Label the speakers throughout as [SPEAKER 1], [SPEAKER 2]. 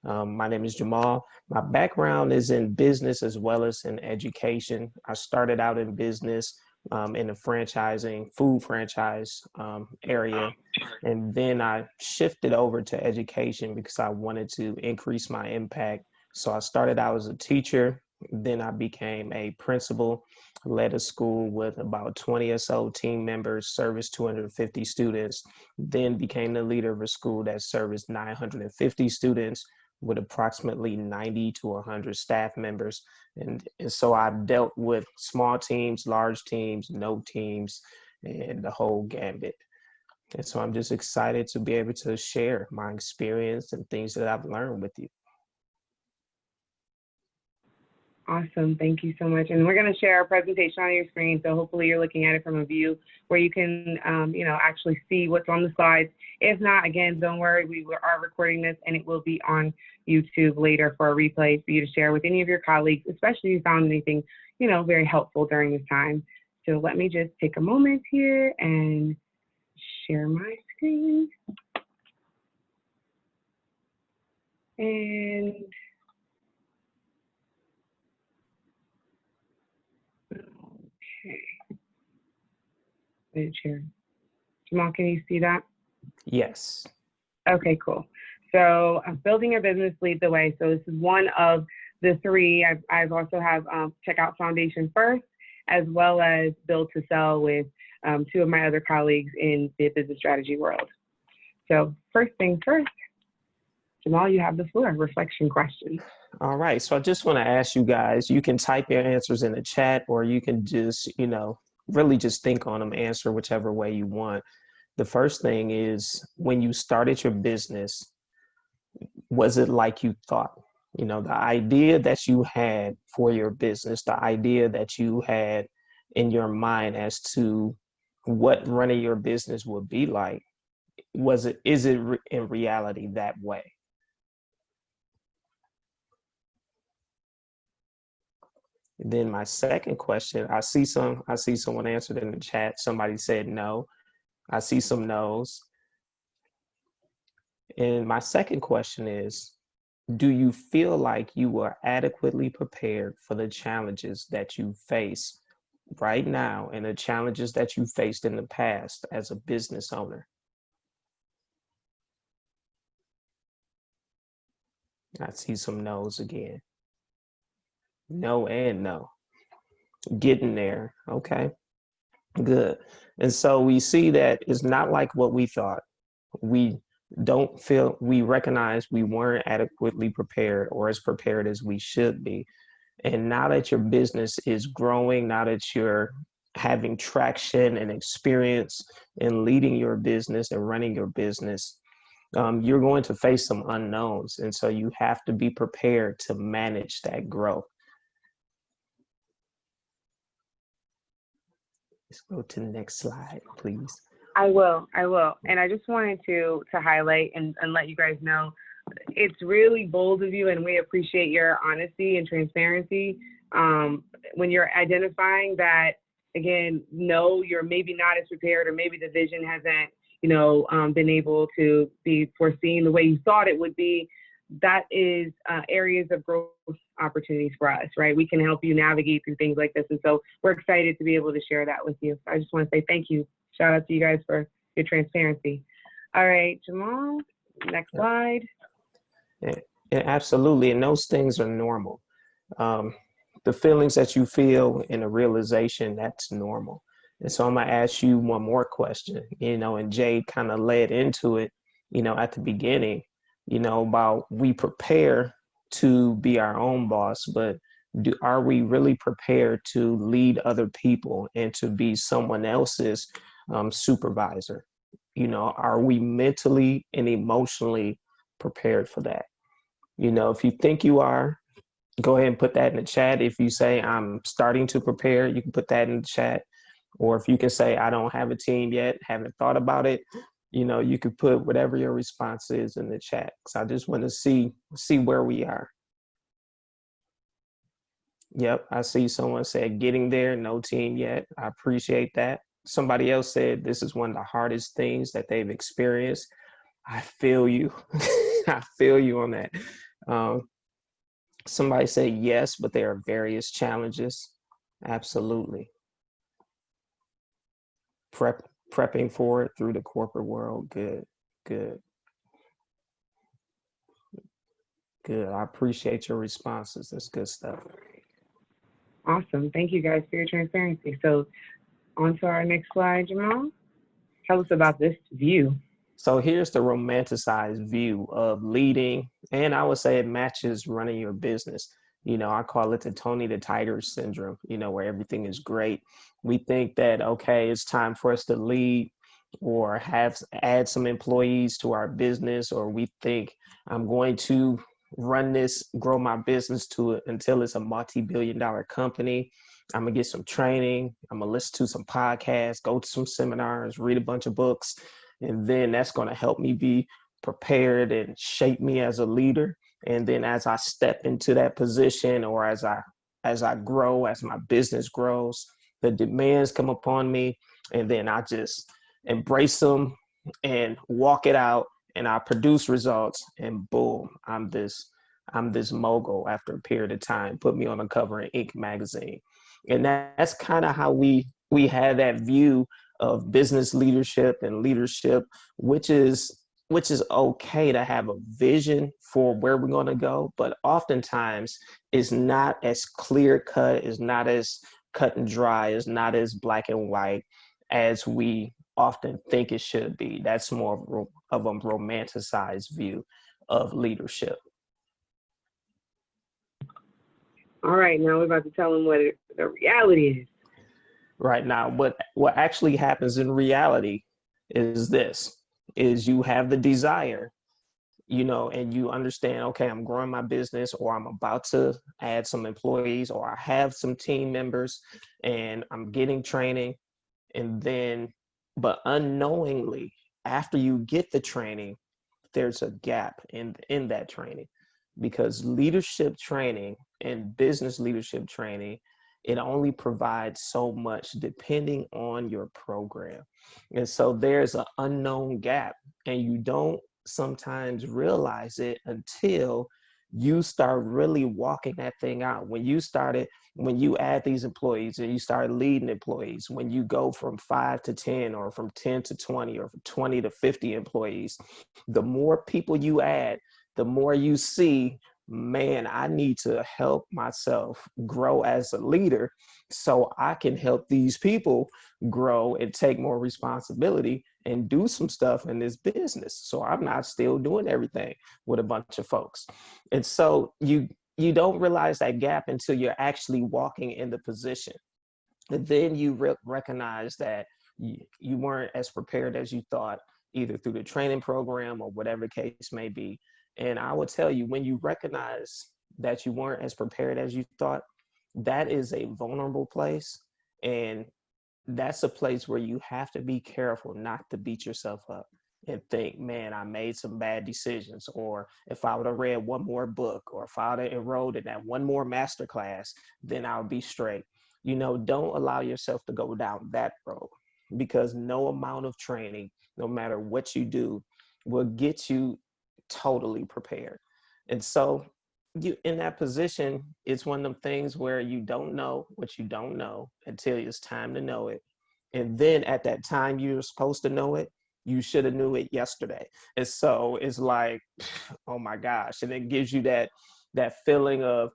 [SPEAKER 1] My name is Jamal. My background is in business as well as in education. I started out in business in the franchising, food franchise area. And then I shifted over to education because I wanted to increase my impact. So I started out as a teacher. Then I became a principal, led a school with about 20 or so team members, serviced 250 students, then became the leader of a school that serviced 950 students with approximately 90 to 100 staff members. And so I've dealt with small teams, large teams, no teams, and the whole gambit. And so I'm just excited to be able to share my experience and things that I've learned with you.
[SPEAKER 2] Awesome. Thank you so much. And we're going to share our presentation on your screen. So hopefully you're looking at it from a view where you can, actually see what's on the slides. If not, again, don't worry. We are recording this and it will be on YouTube later for a replay for you to share with any of your colleagues, especially if you found anything, very helpful during this time. So let me just take a moment here and share my screen. And okay. Share. Jamal, can you see that?
[SPEAKER 1] Yes.
[SPEAKER 2] Okay, cool. So building your business lead the way. So this is one of the three. I've also have check out Foundation First, as well as Build to Sell with two of my other colleagues in the business strategy world. So first thing first, Jamal, you have the floor. Reflection question.
[SPEAKER 1] All right. So I just want to ask you guys, you can type your answers in the chat, or you can just, really just think on them, answer whichever way you want. The first thing is, when you started your business, was it like you thought? The idea that you had for your business, the idea that you had in your mind as to what running your business would be like, is it in reality that way? Then my second question, I see someone answered in the chat. Somebody said no. I see some no's. And my second question is, do you feel like you were adequately prepared for the challenges that you face right now and the challenges that you faced in the past as a business owner? I see some no's again. No and no. Getting there. Okay, good. And so we see that it's not like what we thought. We recognize we weren't adequately prepared or as prepared as we should be. And now that your business is growing, now that you're having traction and experience in leading your business and running your business, you're going to face some unknowns. And so you have to be prepared to manage that growth. Let's go to the next slide, please.
[SPEAKER 2] I will. And I just wanted to highlight and let you guys know, it's really bold of you, and we appreciate your honesty and transparency when you're identifying that, again, no, you're maybe not as prepared, or maybe the vision hasn't, been able to be foreseen the way you thought it would be. That is areas of growth opportunities for us, right? We can help you navigate through things like this. And so we're excited to be able to share that with you. I just want to say thank you. Shout out to you guys for your transparency. All right, Jamal, next slide.
[SPEAKER 1] Yeah, absolutely. And those things are normal. The feelings that you feel and the realization, that's normal. And so I'm going to ask you one more question, and Jade kind of led into it, at the beginning, about we prepare to be our own boss, but are we really prepared to lead other people and to be someone else's supervisor? Are we mentally and emotionally prepared for that? If you think you are, go ahead and put that in the chat. If you say I'm starting to prepare, you can put that in the chat. Or if you can say I don't have a team yet, haven't thought about it, you could put whatever your response is in the chat. So I just want to see where we are. Yep, I see someone said getting there, no team yet. I appreciate that. Somebody else said this is one of the hardest things that they've experienced. I feel you. I feel you on that. Um, Somebody said yes, but there are various challenges. Absolutely. Prepping for it through the corporate world. Good, good, good. I appreciate your responses. That's good stuff.
[SPEAKER 2] Awesome. Thank you guys for your transparency. So on to our next slide, Jamal. Tell us about this view.
[SPEAKER 1] So here's the romanticized view of leading, and I would say it matches running your business. I call it the Tony the Tiger syndrome, where everything is great. We think that, okay, it's time for us to lead or add some employees to our business, or we think I'm going to run this, grow my business to it until it's a multi-billion dollar company. I'm gonna get some training. I'm gonna listen to some podcasts, go to some seminars, read a bunch of books, and then that's going to help me be prepared and shape me as a leader. And then as I step into that position, or as I grow, as my business grows, the demands come upon me, and then I just embrace them and walk it out, and I produce results, and boom, I'm this mogul after a period of time. Put me on the cover of Inc. magazine. And that's kind of how we had that view of business leadership and leadership, which is okay to have a vision for where we're going to go, but oftentimes it's not as clear cut, it's not as cut and dry, it's not as black and white as we often think it should be. That's more of a romanticized view of leadership.
[SPEAKER 2] All right, now we're about to tell them what the reality is.
[SPEAKER 1] Right now, what actually happens in reality is this: is you have the desire, and you understand, okay, I'm growing my business, or I'm about to add some employees, or I have some team members and I'm getting training. And then, but unknowingly, after you get the training, there's a gap in that training, because leadership training and business leadership training, it only provides so much depending on your program. And so there's an unknown gap, and you don't sometimes realize it until you start really walking that thing out. When you add these employees and you start leading employees, when you go from 5 to 10, or from 10 to 20, or from 20 to 50 employees, the more people you add, the more you see, man, I need to help myself grow as a leader so I can help these people grow and take more responsibility and do some stuff in this business. So I'm not still doing everything with a bunch of folks. And so you don't realize that gap until you're actually walking in the position. And then you recognize that you weren't as prepared as you thought, either through the training program or whatever case may be. And I would tell you, when you recognize that you weren't as prepared as you thought, that is a vulnerable place. And that's a place where you have to be careful not to beat yourself up and think, man, I made some bad decisions. Or if I would have read one more book, or if I would have enrolled in that one more master class, then I would be straight. Don't allow yourself to go down that road, because no amount of training, no matter what you do, will get you totally prepared. And so you in that position, it's one of them things where you don't know what you don't know until it's time to know it. And then at that time you're supposed to know it, you should have knew it yesterday. And so it's like, oh my gosh. And it gives you that feeling of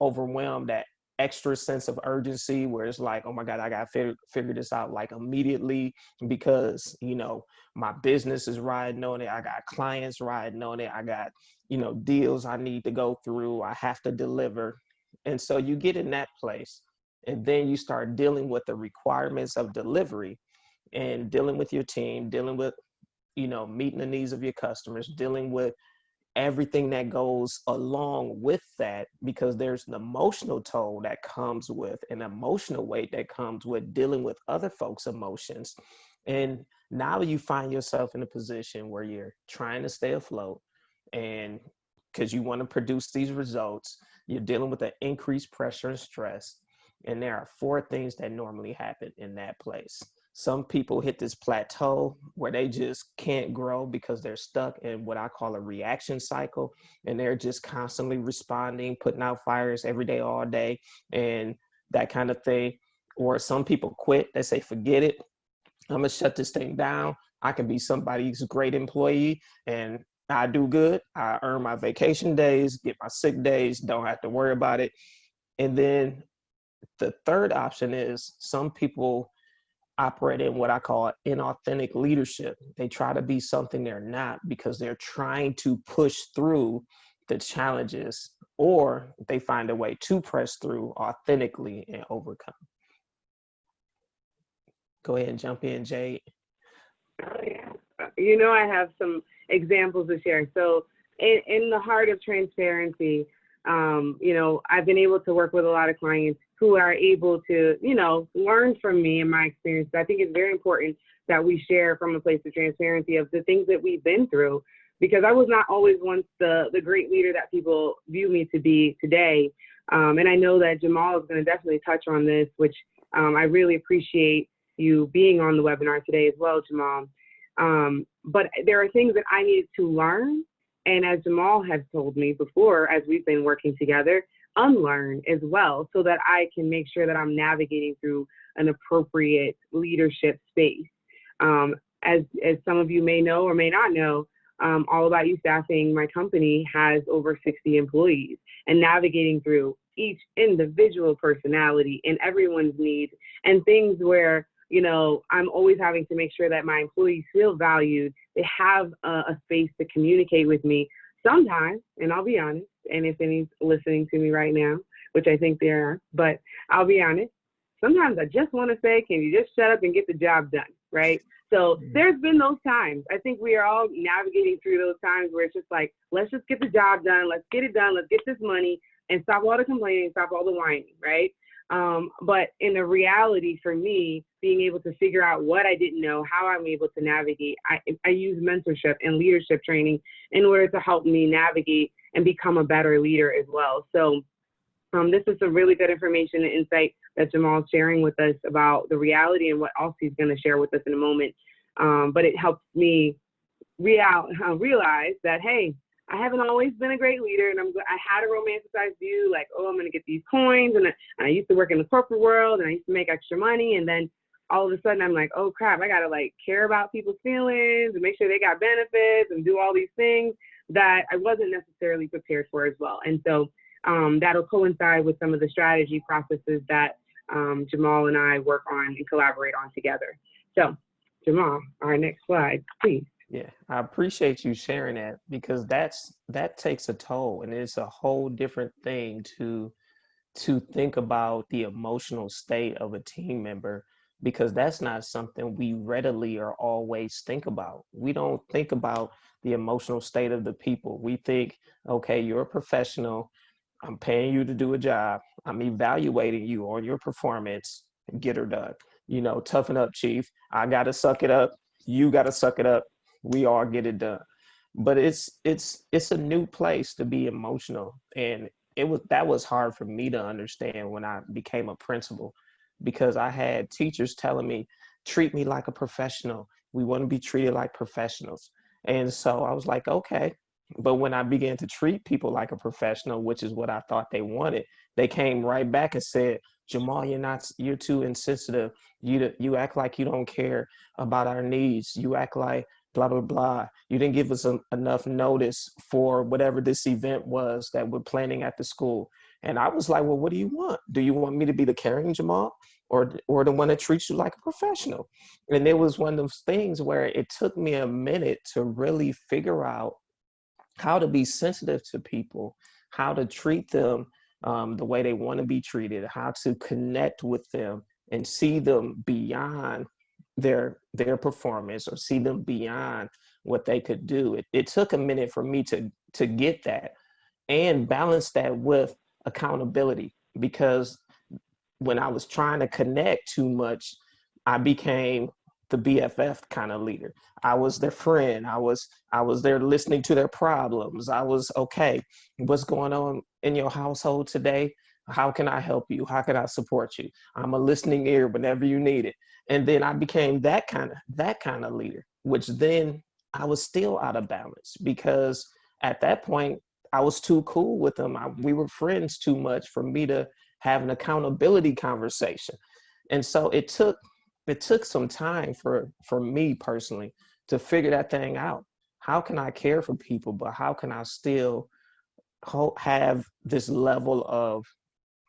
[SPEAKER 1] overwhelmed, that extra sense of urgency, where it's like, oh my God, I got to figure this out like immediately, because, my business is riding on it. I got clients riding on it. I got, deals I need to go through. I have to deliver. And so you get in that place, and then you start dealing with the requirements of delivery, and dealing with your team, dealing with, meeting the needs of your customers, dealing with everything that goes along with that, because there's an emotional toll that comes with, an emotional weight that comes with dealing with other folks' emotions. And now you find yourself in a position where you're trying to stay afloat, and because you want to produce these results, you're dealing with the increased pressure and stress. And there are four things that normally happen in that place. Some people hit this plateau where they just can't grow because they're stuck in what I call a reaction cycle, and they're just constantly responding, putting out fires every day, all day, and that kind of thing. Or some people quit. They say, forget it. I'm gonna shut this thing down. I can be somebody's great employee and I do good. I earn my vacation days, get my sick days, don't have to worry about it. And then the third option is some people operate in what I call inauthentic leadership. They try to be something they're not because they're trying to push through the challenges, or they find a way to press through authentically and overcome. Go ahead and jump in, Jade.
[SPEAKER 2] Oh, yeah. You know, I have some examples to share. So in the heart of transparency, you know, I've been able to work with a lot of clients who are able to, you know, learn from me and my experience. I think it's very important that we share from a place of transparency of the things that we've been through, because I was not always once the great leader that people view me to be today. And I know that Jamal is going to definitely touch on this, which I really appreciate you being on the webinar today as well, Jamal. But there are things that I needed to learn. And as Jamal has told me before, as we've been working together, unlearn as well, so that I can make sure that I'm navigating through an appropriate leadership space. As some of you may know or may not know, All About You Staffing, my company, has over 60 employees, and navigating through each individual personality and everyone's needs and things where, you know, I'm always having to make sure that my employees feel valued. They have a space to communicate with me. Sometimes, and I'll be honest, and if any's listening to me right now, which I think there are, but I'll be honest, sometimes I just want to say, can you just shut up and get the job done, right? So there's been those times. I think we are all navigating through those times where it's just like, let's just get the job done. Let's get it done. Let's get this money and stop all the complaining, stop all the whining, right? But in the reality for me, being able to figure out what I didn't know, how I'm able to navigate, I use mentorship and leadership training in order to help me navigate and become a better leader as well. So this is some really good information and insight that Jamal is sharing with us about the reality and what else he's going to share with us in a moment. But it helps me realize that, hey, I haven't always been a great leader, and I had a romanticized view, like, oh, I'm going to get these coins, and I used to work in the corporate world, and I used to make extra money, and then all of a sudden I'm like, oh crap, I got to like care about people's feelings and make sure they got benefits and do all these things that I wasn't necessarily prepared for as well. And so that'll coincide with some of the strategy processes that Jamal and I work on and collaborate on together. So Jamal, our next slide, please.
[SPEAKER 1] Yeah, I appreciate you sharing that, because that takes a toll, and it's a whole different thing to think about the emotional state of a team member, because that's not something we readily or always think about. We don't think about the emotional state of the people. We think, okay, you're a professional. I'm paying you to do a job. I'm evaluating you on your performance. Get her done. You know, toughen up, chief. I got to suck it up. You got to suck it up. We all get it done. But it's a new place to be emotional. And that was hard for me to understand when I became a principal, because I had teachers telling me, treat me like a professional. We want to be treated like professionals. And so I was like, okay. But when I began to treat people like a professional, which is what I thought they wanted, they came right back and said, Jamal, you're too insensitive. You act like you don't care about our needs. You act like blah, blah, blah. You didn't give us enough notice for whatever this event was that we're planning at the school. And I was like, well, what do you want? Do you want me to be the caring Jamal, or the one that treats you like a professional? And it was one of those things where it took me a minute to really figure out how to be sensitive to people, how to treat them the way they want to be treated, how to connect with them and see them beyond their performance, or see them beyond what they could do. It took a minute for me to get that and balance that with accountability, because when I was trying to connect too much, I became the BFF kind of leader. I was their friend. I was there listening to their problems. I was, okay, what's going on in your household today? How can I help you? How can I support you? I'm a listening ear whenever you need it. And then I became that kind of leader, which then I was still out of balance because at that point I was too cool with them. We were friends too much for me to have an accountability conversation. And so it took some time for me personally to figure that thing out. How can I care for people, but how can I still have this level of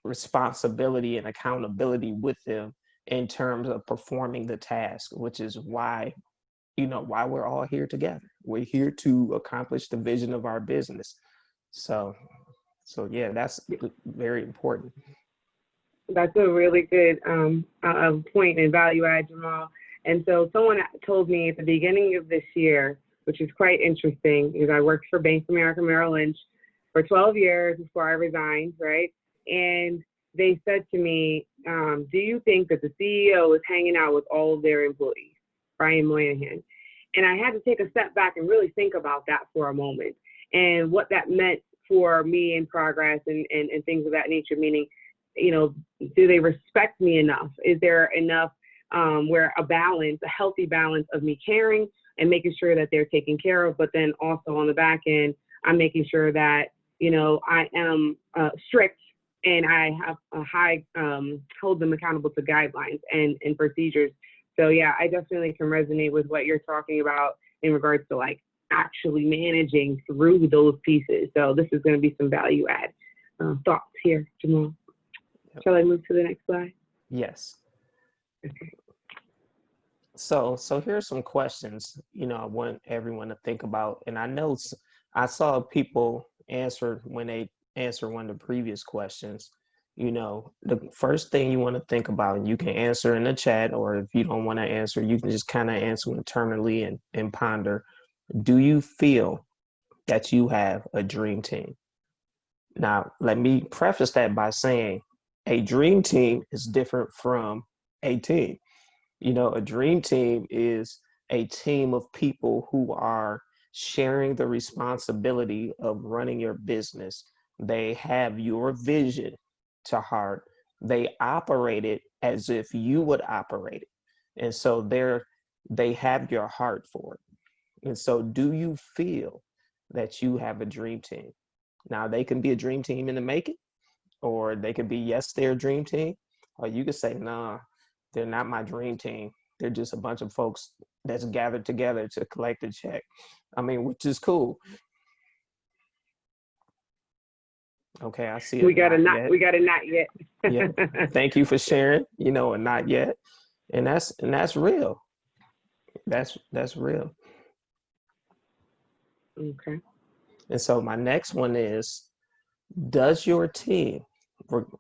[SPEAKER 1] responsibility and accountability with them in terms of performing the task, which is why we're all here together. We're here to accomplish the vision of our business. So, so yeah, that's very important.
[SPEAKER 2] That's a really good point and value add, Jamal. And so someone told me at the beginning of this year, which is quite interesting, because I worked for Bank of America Merrill Lynch for 12 years before I resigned, right? And they said to me, do you think that the CEO is hanging out with all of their employees, Brian Moynihan? And I had to take a step back and really think about that for a moment and what that meant for me in progress and things of that nature, meaning, do they respect me enough? Is there enough where a healthy balance of me caring and making sure that they're taken care of, but then also on the back end, I'm making sure that, I am strict and I have a high, hold them accountable to guidelines and procedures. So yeah, I definitely can resonate with what you're talking about in regards to like actually managing through those pieces. So this is going to be some value add thoughts here, Jamal.
[SPEAKER 1] Yep.
[SPEAKER 2] Shall I move to the next slide?
[SPEAKER 1] Yes.
[SPEAKER 2] Okay.
[SPEAKER 1] So here's some questions, I want everyone to think about. And I know I saw people answer when they answer one of the previous questions. The first thing you want to think about, and you can answer in the chat, or if you don't want to answer, you can just kind of answer internally and ponder. Do you feel that you have a dream team? Now, let me preface that by saying a dream team is different from a team. A dream team is a team of people who are sharing the responsibility of running your business. They have your vision to heart. They operate it as if you would operate it. And so they have your heart for it. And so do you feel that you have a dream team? Now they can be a dream team in the making, or they could be, yes, they're a dream team, or you could say, nah, they're not my dream team. They're just a bunch of folks that's gathered together to collect a check. Which is cool. Okay, I see
[SPEAKER 2] We
[SPEAKER 1] it.
[SPEAKER 2] got a
[SPEAKER 1] Not
[SPEAKER 2] not.
[SPEAKER 1] yet.
[SPEAKER 2] We got a not yet.
[SPEAKER 1] Yeah. Thank you for sharing. A not yet, and that's real. That's real.
[SPEAKER 2] Okay.
[SPEAKER 1] And so my next one is: does your team,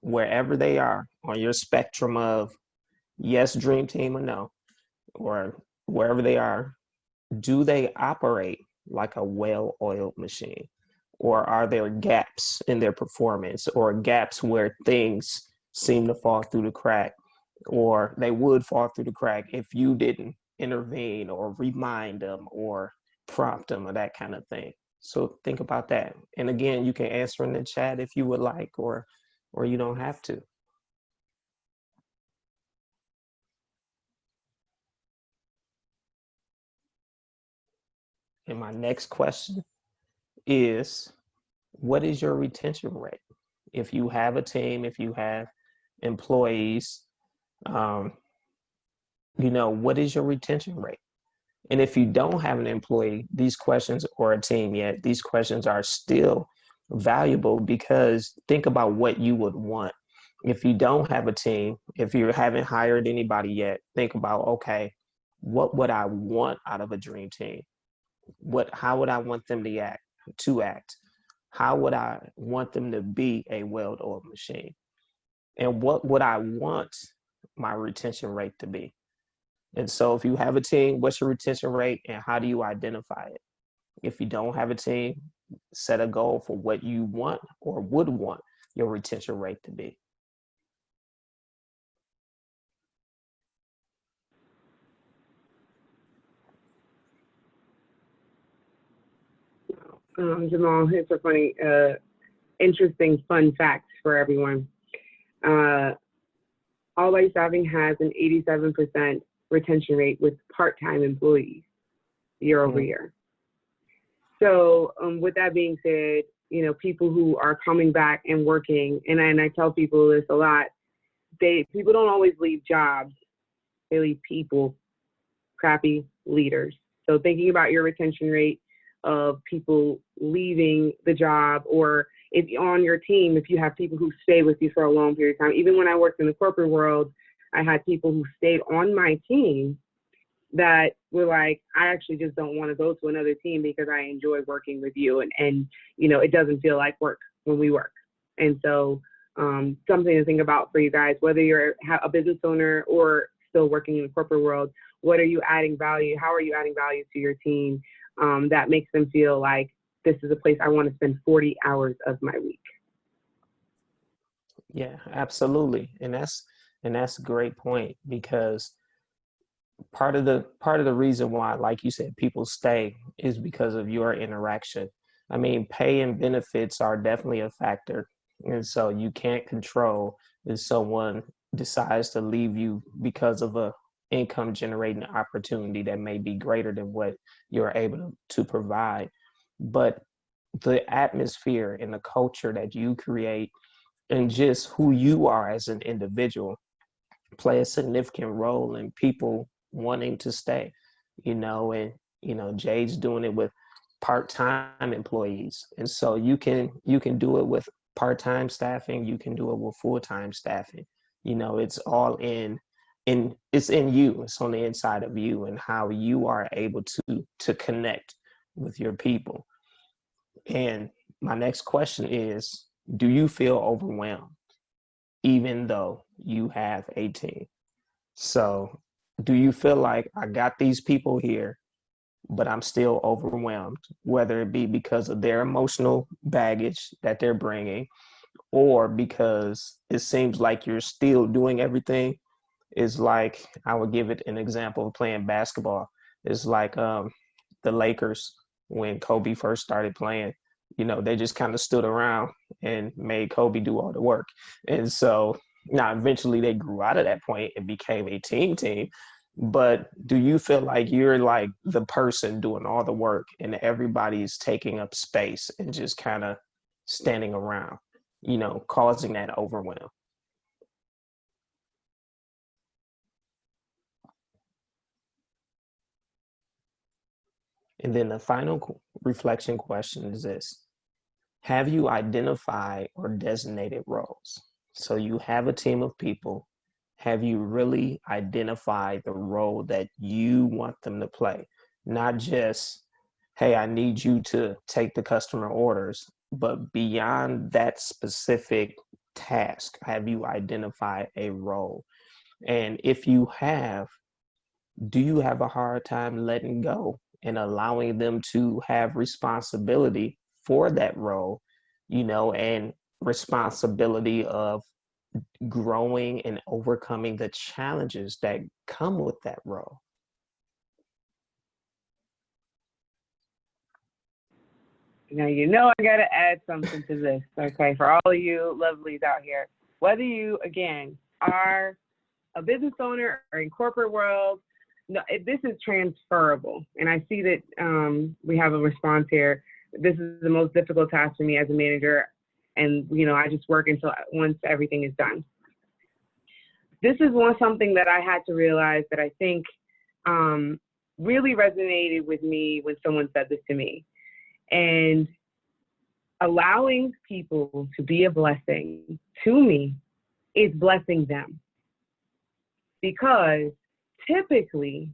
[SPEAKER 1] wherever they are on your spectrum of yes, dream team, or no, or wherever they are, do they operate like a well-oiled machine? Or are there gaps in their performance, or gaps where things seem to fall through the crack, or they would fall through the crack if you didn't intervene or remind them or prompt them or that kind of thing? So think about that. And again, you can answer in the chat if you would like, or you don't have to. And my next question is, what is your retention rate? If you have a team, if you have employees, what is your retention rate? And if you don't have an employee, these questions, or a team yet, these questions are still valuable, because think about what you would want. If you don't have a team, if you haven't hired anybody yet, think about, okay, what would I want out of a dream team? How would I want them to act? How would I want them to be a well-oiled machine? And what would I want my retention rate to be? And so if you have a team, what's your retention rate and how do you identify it? If you don't have a team, set a goal for what you want or would want your retention rate to be.
[SPEAKER 2] Jamal, here's a funny, interesting, fun fact for everyone. All Light Staffing has an 87% retention rate with part-time employees year over year. So with that being said, you know, people who are coming back and working, and I tell people this a lot, people don't always leave jobs, they leave people, crappy leaders. So thinking about your retention rate of people leaving the job, or if on your team, if you have people who stay with you for a long period of time. Even when I worked in the corporate world, I had people who stayed on my team that were like, I actually just don't want to go to another team because I enjoy working with you. And you know, it doesn't feel like work when we work. And so something to think about for you guys, whether you're a business owner or still working in the corporate world, what are you adding value? How are you adding value to your team that makes them feel like this is a place I want to spend 40 hours of my week?
[SPEAKER 1] Yeah, absolutely. And that's a great point, because part of the reason why, like you said, people stay is because of your interaction. I mean, pay and benefits are definitely a factor. And so you can't control if someone decides to leave you because of a income generating opportunity that may be greater than what you're able to provide. But the atmosphere and the culture that you create and just who you are as an individual play a significant role in people wanting to stay, you know. And you know, Jade's doing it with part-time employees, and so you can do it with part-time staffing, you can do it with full-time staffing. You know, it's all it's in you, it's on the inside of you, and how you are able to connect with your people. And my next question is, do you feel overwhelmed even though you have a team? So, do you feel like I got these people here, but I'm still overwhelmed, whether it be because of their emotional baggage that they're bringing, or because it seems like you're still doing everything? Is like, I would give it an example of playing basketball. It's like the Lakers when Kobe first started playing. You know, they just kind of stood around and made Kobe do all the work. And so now eventually they grew out of that point and became a team. But do you feel like you're like the person doing all the work and everybody's taking up space and just kind of standing around, you know, causing that overwhelm? And then the final reflection question is this: have you identified or designated roles? So you have a team of people. Have you really identified the role that you want them to play? Not just, hey, I need you to take the customer orders, but beyond that specific task, have you identified a role? And if you have, do you have a hard time letting go and allowing them to have responsibility for that role, you know, and responsibility of growing and overcoming the challenges that come with that role?
[SPEAKER 2] Now, you know, I got to add something to this, okay, for all of you lovelies out here. Whether you, again, are a business owner or in corporate world, no, this is transferable. And I see that we have a response here. This is the most difficult task for me as a manager. And, you know, I just work until once everything is done. This is something that I had to realize that I think really resonated with me when someone said this to me. And allowing people to be a blessing to me is blessing them. Because typically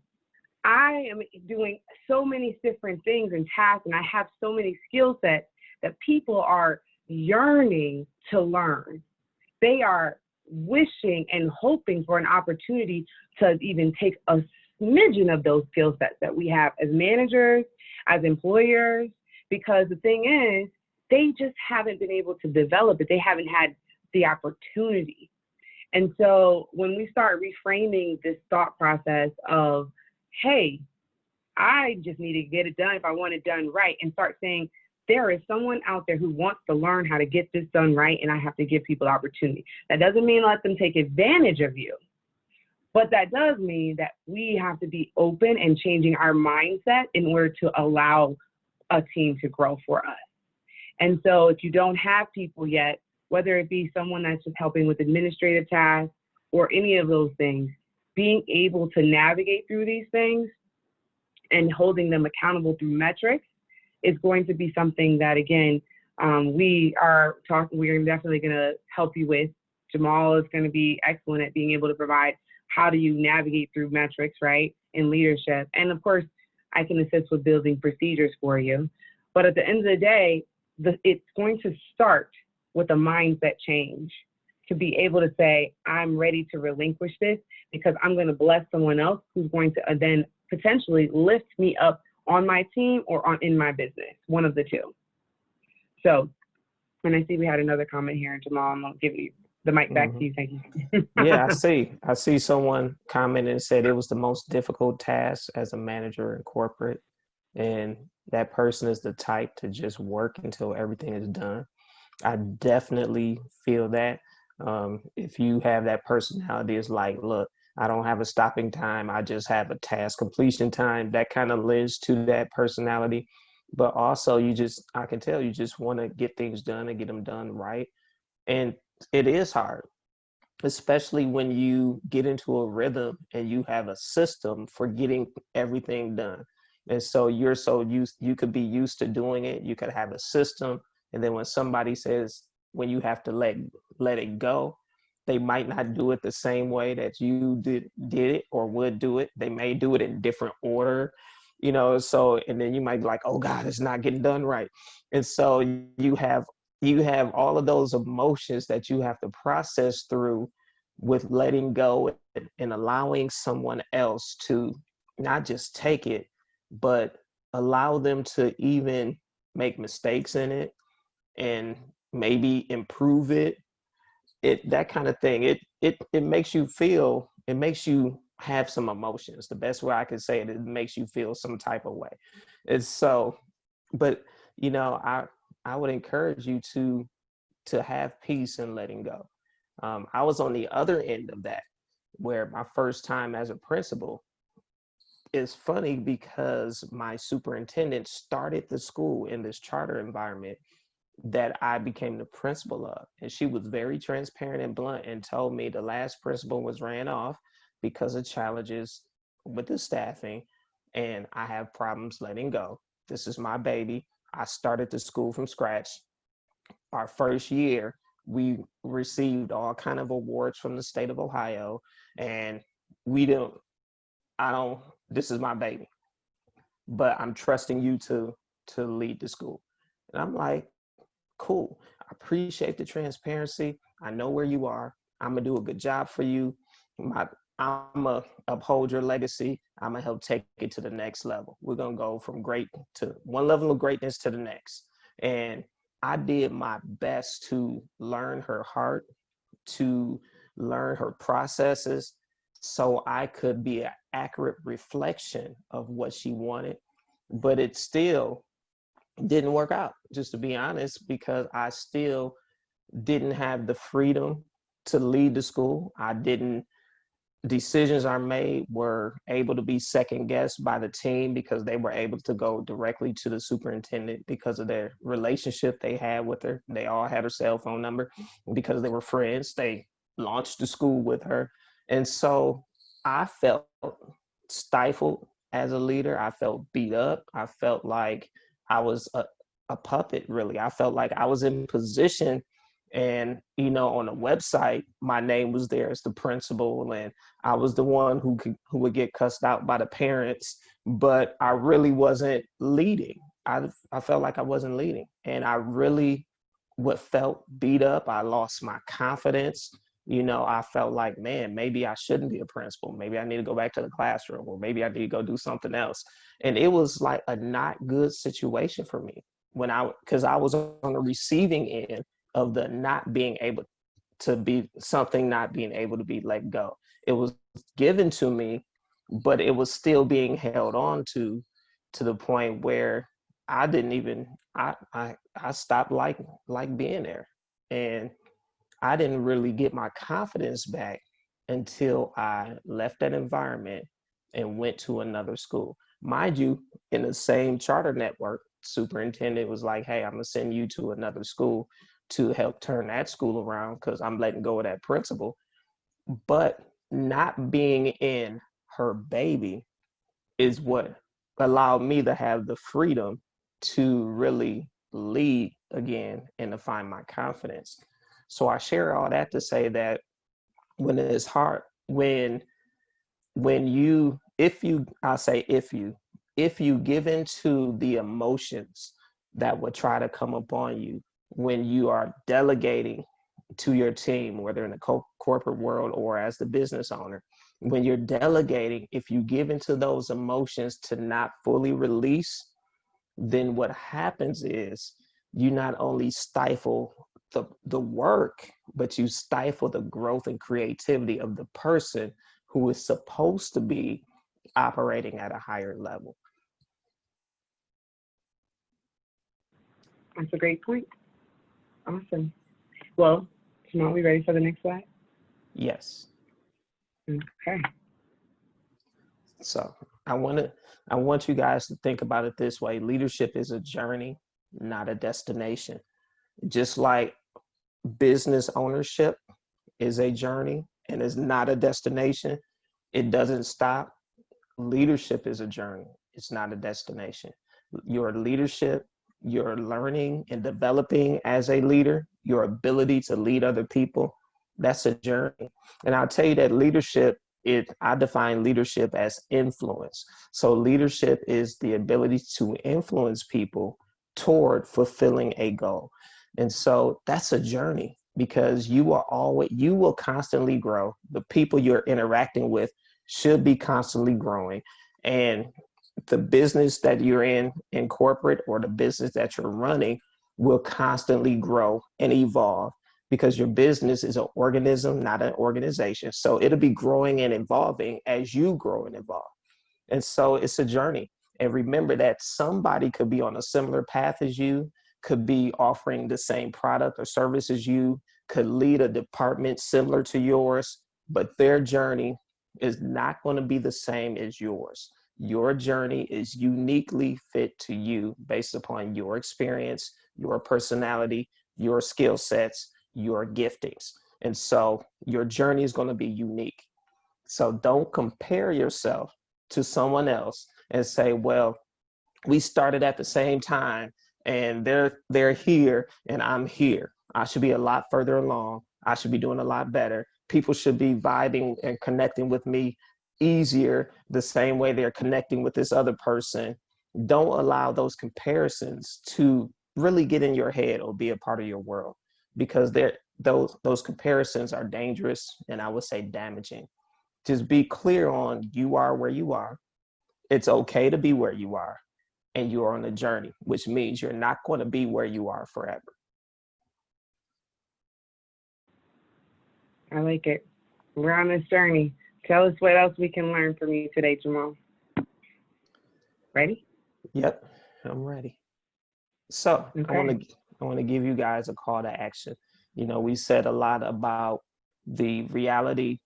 [SPEAKER 2] I am doing so many different things and tasks, and I have so many skill sets that people are yearning to learn. They are wishing and hoping for an opportunity to even take a smidgen of those skill sets that we have as managers, as employers, because the thing is, they just haven't been able to develop it. They haven't had the opportunity. And so when we start reframing this thought process of, hey, I just need to get it done if I want it done right, and start saying, there is someone out there who wants to learn how to get this done right, and I have to give people opportunity. That doesn't mean let them take advantage of you, but that does mean that we have to be open and changing our mindset in order to allow a team to grow for us. And so if you don't have people yet, whether it be someone that's just helping with administrative tasks or any of those things, being able to navigate through these things and holding them accountable through metrics is going to be something that, again, we're definitely going to help you with. Jamal is going to be excellent at being able to provide how do you navigate through metrics, right, in leadership. And of course, I can assist with building procedures for you. But at the end of the day, it's going to start with a mindset change to be able to say, I'm ready to relinquish this because I'm going to bless someone else who's going to then potentially lift me up on my team or in my business, one of the two. So, and I see we had another comment here, Jamal. I'm going to give you the mic back to you. Thank you.
[SPEAKER 1] Yeah, I see someone commented and said it was the most difficult task as a manager in corporate. And that person is the type to just work until everything is done. I definitely feel that. If you have that personality, it's like, look, I don't have a stopping time. I just have a task completion time. That kind of lends to that personality. But also I can tell you just want to get things done and get them done right. And it is hard, especially when you get into a rhythm and you have a system for getting everything done. And so you're so used, you could be used to doing it. You could have a system. And then when somebody says, when you have to let it go, they might not do it the same way that you did it or would do it. They may do it in different order, so, and then you might be like, oh God, it's not getting done right. And so you have all of those emotions that you have to process through with letting go and allowing someone else to not just take it, but allow them to even make mistakes in it and maybe improve it. That kind of thing. It makes you feel, it makes you have some emotions. The best way I could say it makes you feel some type of way. It's so, but I would encourage you to have peace and letting go. I was on the other end of that, where my first time as a principal, is funny because my superintendent started the school in this charter environment that I became the principal of. And she was very transparent and blunt and told me the last principal was ran off because of challenges with the staffing, and I have problems letting go. This is my baby. I started the school from scratch. Our first year, we received all kind of awards from the state of Ohio, and this is my baby, but I'm trusting you to lead the school. And I'm like, cool. I appreciate the transparency. I know where you are. I'm gonna do a good job for you. I'm gonna uphold your legacy. I'm gonna help take it to the next level. We're gonna go from great to one level of greatness to the next. And I did my best to learn her heart, to learn her processes, so I could be an accurate reflection of what she wanted. But it still didn't work out, just to be honest, because I still didn't have the freedom to lead the school. Decisions I made were able to be second guessed by the team because they were able to go directly to the superintendent because of their relationship they had with her. They all had her cell phone number. Because they were friends, they launched the school with her. And so I felt stifled as a leader. I felt beat up. I felt like I was a puppet, really. I felt like I was in position, and on the website my name was there as the principal, and I was the one who would get cussed out by the parents, but I really wasn't leading. I felt like I wasn't leading, and I really felt beat up. I lost my confidence. I felt like, man, maybe I shouldn't be a principal. Maybe I need to go back to the classroom, or maybe I need to go do something else. And it was like a not good situation for me because I was on the receiving end of the not being able to be something, not being able to be let go. It was given to me, but it was still being held on to the point where I didn't even I stopped like being there. And I didn't really get my confidence back until I left that environment and went to another school. Mind you, in the same charter network, superintendent was like, hey, I'm gonna send you to another school to help turn that school around because I'm letting go of that principal. But not being in her baby is what allowed me to have the freedom to really lead again and to find my confidence. So I share all that to say that when it's hard, when you, if you, I say if you give into the emotions that would try to come upon you when you are delegating to your team, whether in the corporate world or as the business owner, when you're delegating, if you give into those emotions to not fully release, then what happens is you not only stifle the work, but you stifle the growth and creativity of the person who is supposed to be operating at a higher level.
[SPEAKER 2] That's a great point. Awesome. Well, Jamal, we ready for the next slide?
[SPEAKER 1] Yes.
[SPEAKER 2] Okay.
[SPEAKER 1] So I want you guys to think about it this way. Leadership is a journey, not a destination. Just like business ownership is a journey and is not a destination, it doesn't stop. Leadership is a journey, it's not a destination. Your leadership, your learning and developing as a leader, your ability to lead other people, that's a journey. And I'll tell you that leadership, I define leadership as influence. So leadership is the ability to influence people toward fulfilling a goal. And so that's a journey because you will constantly grow. The people you're interacting with should be constantly growing. And the business that you're in corporate, or the business that you're running, will constantly grow and evolve because your business is an organism, not an organization. So it'll be growing and evolving as you grow and evolve. And so it's a journey. And remember that somebody could be on a similar path as you, could be offering the same product or service as you, could lead a department similar to yours, but their journey is not going to be the same as yours. Your journey is uniquely fit to you based upon your experience, your personality, your skill sets, your giftings. And so your journey is going to be unique. So don't compare yourself to someone else and say, well, we started at the same time and they're here and I'm here. I should be a lot further along. I should be doing a lot better. People should be vibing and connecting with me easier the same way they're connecting with this other person. Don't allow those comparisons to really get in your head or be a part of your world, because those comparisons are dangerous and I would say damaging. Just be clear on, you are where you are. It's okay to be where you are, and you are on a journey, which means you're not going to be where you are forever.
[SPEAKER 2] I like it. We're on this journey. Tell us what else we can learn from you today, Jamal. Ready?
[SPEAKER 1] Yep, I'm ready. So
[SPEAKER 2] Okay.
[SPEAKER 1] I want to give you guys a call to action. You know, we said a lot about the reality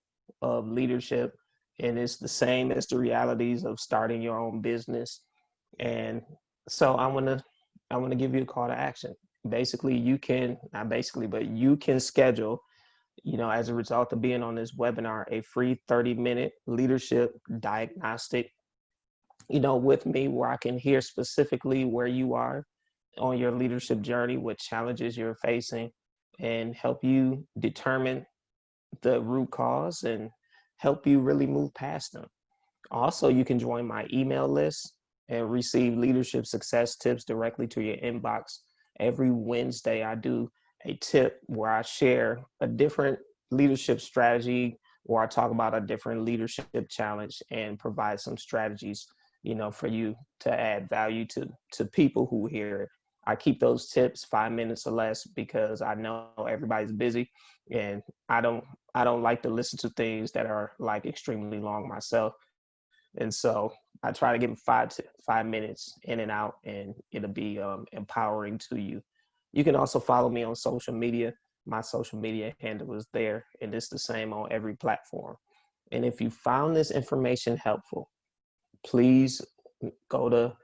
[SPEAKER 1] of leadership, and it's the same as the realities of starting your own business. And so I want to give you a call to action. Basically, you can, not basically, but you can schedule, you know, as a result of being on this webinar, a free 30-minute leadership diagnostic, you know, with me, where I can hear specifically where you are on your leadership journey, what challenges you're facing, and help you determine the root cause and help you really move past them. Also, you can join my email list and receive leadership success tips directly to your inbox. Every Wednesday, I do a tip where I share a different leadership strategy, or I talk about a different leadership challenge and provide some strategies, you know, for you to add value to people who hear it. I keep those tips 5 minutes or less because I know everybody's busy, and I don't like to listen to things that are like extremely long myself. And so I try to give them 5 minutes in and out, and it'll be empowering to you. You can also follow me on social media. My social media handle is there, and it's the same on every platform. And if you found this information helpful, please go to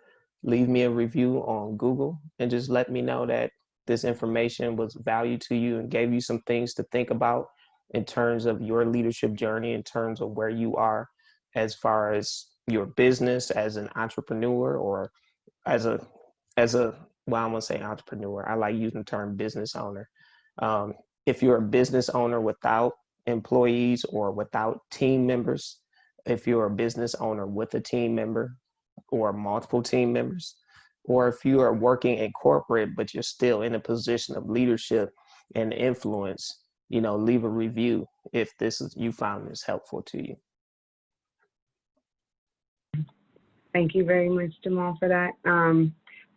[SPEAKER 1] leave me a review on Google and just let me know that this information was value to you and gave you some things to think about in terms of your leadership journey, in terms of where you are as far as your business as an entrepreneur, or as a well, I won't say entrepreneur. I like using the term business owner. Um, if you're a business owner without employees or without team members, if you're a business owner with a team member or multiple team members, or if you are working in corporate but you're still in a position of leadership and influence, leave a review if you found this helpful to you.
[SPEAKER 2] Thank you very much, Jamal, for that.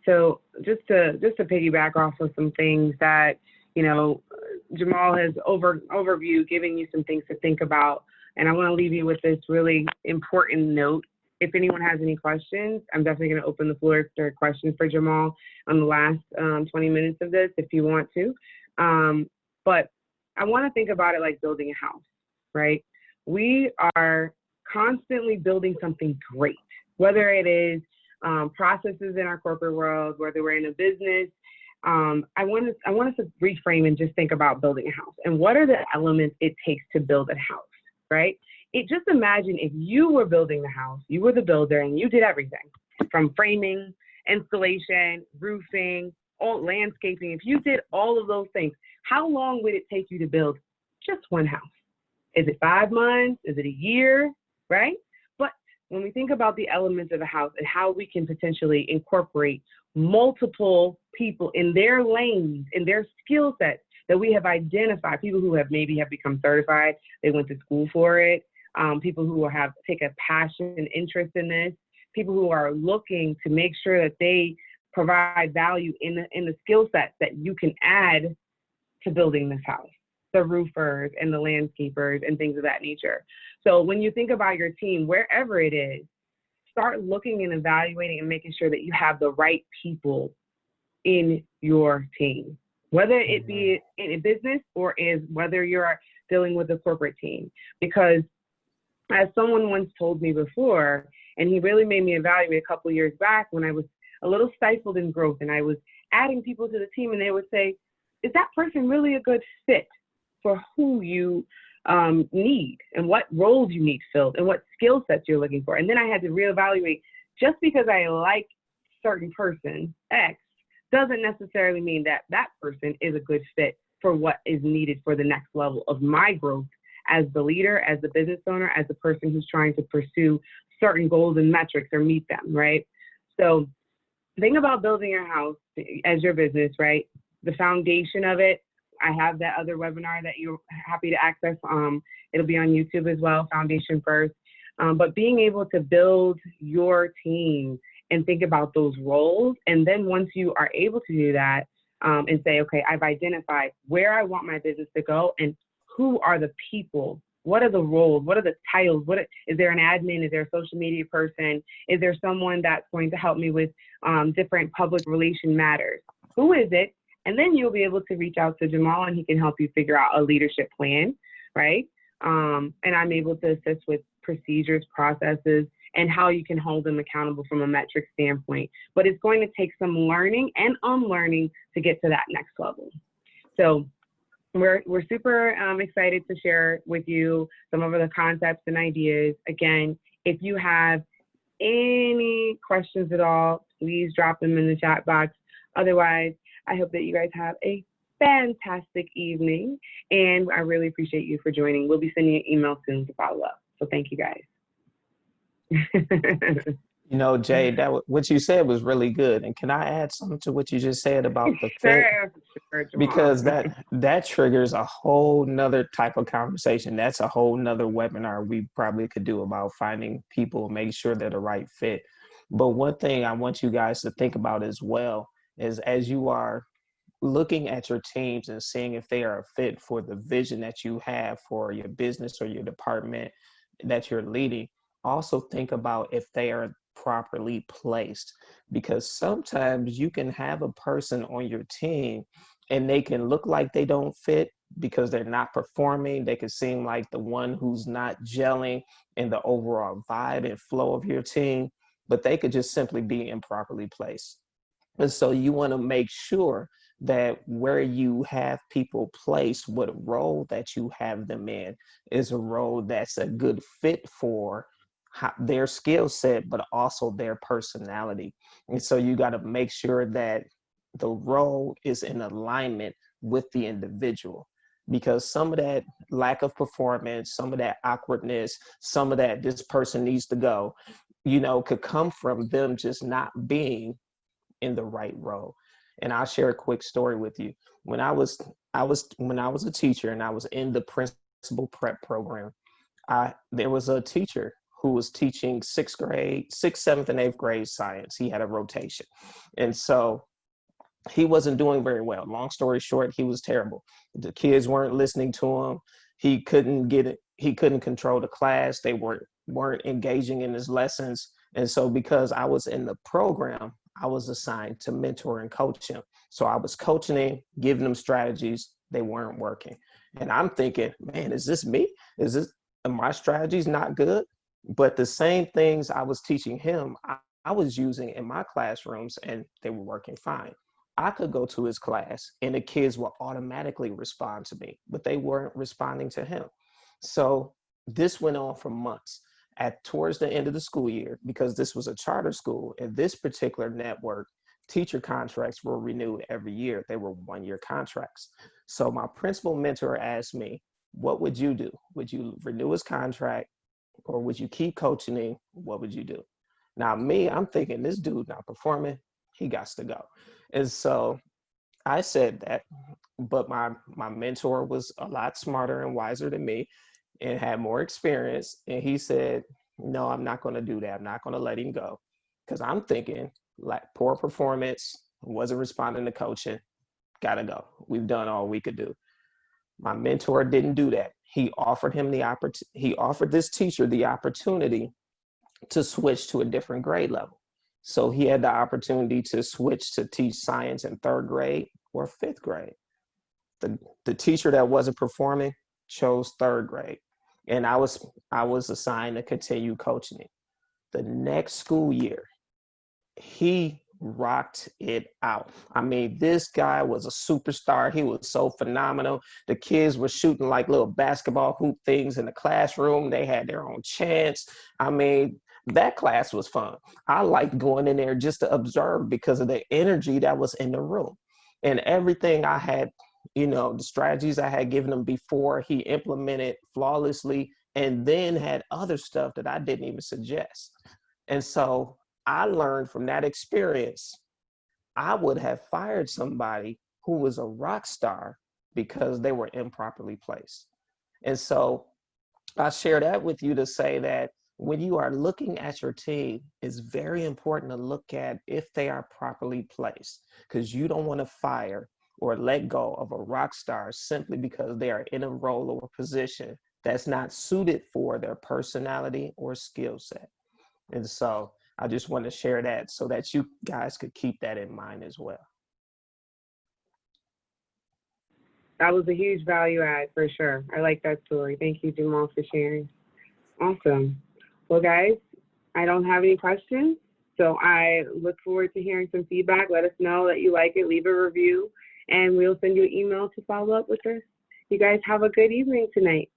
[SPEAKER 2] So just to piggyback off of some things that, Jamal has overview, giving you some things to think about. And I want to leave you with this really important note. If anyone has any questions, I'm definitely going to open the floor for questions for Jamal on the last 20 minutes of this, if you want to. But I want to think about it like building a house, right? We are constantly building something great, whether it is processes in our corporate world, whether we're in a business. I want us to reframe and just think about building a house and what are the elements it takes to build a house, right? Just imagine if you were building the house, you were the builder and you did everything from framing, installation, roofing, all landscaping. If you did all of those things, how long would it take you to build just one house? Is it 5 months? Is it a year, right? But when we think about the elements of a house and how we can potentially incorporate multiple people in their lanes, in their skill sets that we have identified, people who have become certified, they went to school for it, people who take a passion and interest in this, people who are looking to make sure that they provide value in the skill sets that you can add to building this house, the roofers and the landscapers and things of that nature. So when you think about your team, wherever it is, start looking and evaluating and making sure that you have the right people in your team, whether it be in a business or whether you're dealing with a corporate team. Because as someone once told me before, and he really made me evaluate a couple of years back when I was a little stifled in growth and I was adding people to the team, and they would say, is that person really a good fit for who you need and what roles you need filled and what skill sets you're looking for? And then I had to reevaluate, just because I like certain person X doesn't necessarily mean that that person is a good fit for what is needed for the next level of my growth as the leader, as the business owner, as the person who's trying to pursue certain goals and metrics or meet them, right? So think about building your house as your business, right? The foundation of it. I have that other webinar that you're happy to access. It'll be on YouTube as well, Foundation First. But being able to build your team and think about those roles. And then once you are able to do that and say, okay, I've identified where I want my business to go and who are the people, what are the roles, what are the titles, is there an admin, is there a social media person, is there someone that's going to help me with different public relation matters? Who is it? And then you'll be able to reach out to Jamal and he can help you figure out a leadership plan, right? And I'm able to assist with procedures, processes, and how you can hold them accountable from a metric standpoint. But it's going to take some learning and unlearning to get to that next level. So we're super excited to share with you some of the concepts and ideas. Again, if you have any questions at all, please drop them in the chat box. Otherwise, I hope that you guys have a fantastic evening, and I really appreciate you for joining. We'll be sending you an email soon to follow up. So thank you guys.
[SPEAKER 1] Jay, what you said was really good. And can I add something to what you just said about the fit?
[SPEAKER 2] Sure,
[SPEAKER 1] Because that triggers a whole nother type of conversation. That's a whole nother webinar we probably could do about finding people, make sure they're the right fit. But one thing I want you guys to think about as well is, as you are looking at your teams and seeing if they are a fit for the vision that you have for your business or your department that you're leading, also think about if they are properly placed, because sometimes you can have a person on your team and they can look like they don't fit because they're not performing. They can seem like the one who's not gelling in the overall vibe and flow of your team, but they could just simply be improperly placed. And so you want to make sure that where you have people placed, what role that you have them in is a role that's a good fit for their skill set, but also their personality. And so you got to make sure that the role is in alignment with the individual, because some of that lack of performance, some of that awkwardness, some of that this person needs to go, could come from them just not being in the right role. And I'll share a quick story with you. When I was a teacher and I was in the principal prep program, there was a teacher who was teaching sixth grade, sixth, seventh, and eighth grade science. He had a rotation. And so he wasn't doing very well. Long story short, he was terrible. The kids weren't listening to him. He couldn't get it. He couldn't control the class. They weren't engaging in his lessons. And so because I was in the program, I was assigned to mentor and coach him. So I was coaching him, giving him strategies. They weren't working. And I'm thinking, man, is this me? Are my strategies not good? But the same things I was teaching him, I was using in my classrooms, and they were working fine. I could go to his class and the kids would automatically respond to me, but they weren't responding to him. So this went on for months. Towards the end of the school year, because this was a charter school, and this particular network, teacher contracts were renewed every year. They were 1-year contracts. So my principal mentor asked me, what would you do? Would you renew his contract, or would you keep coaching him? What would you do? Now me, I'm thinking, this dude not performing, he got to go. And so I said that, but my mentor was a lot smarter and wiser than me and had more experience. And he said, no, I'm not going to do that. I'm not going to let him go. Because I'm thinking, like, poor performance, wasn't responding to coaching, got to go. We've done all we could do. My mentor didn't do that. He offered he offered this teacher the opportunity to switch to a different grade level. So he had the opportunity to switch to teach science in 3rd grade or 5th grade. The teacher that wasn't performing chose 3rd grade. And I was assigned to continue coaching him. The next school year, he rocked it out. I mean, this guy was a superstar. He was so phenomenal. The kids were shooting like little basketball hoop things in the classroom. They had their own chants. I mean, that class was fun. I liked going in there just to observe because of the energy that was in the room. And everything I had, the strategies I had given him before, he implemented flawlessly, and then had other stuff that I didn't even suggest. And so I learned from that experience, I would have fired somebody who was a rock star because they were improperly placed. And so I share that with you to say that when you are looking at your team, it's very important to look at if they are properly placed, because you don't want to fire or let go of a rock star simply because they are in a role or position that's not suited for their personality or skill set. And so I just want to share that so that you guys could keep that in mind as well.
[SPEAKER 2] That was a huge value add for sure. I like that story. Thank you, Jamal, for sharing. Awesome. Well, guys, I don't have any questions, so I look forward to hearing some feedback. Let us know that you like it. Leave a review, and we'll send you an email to follow up with us. You guys have a good evening tonight.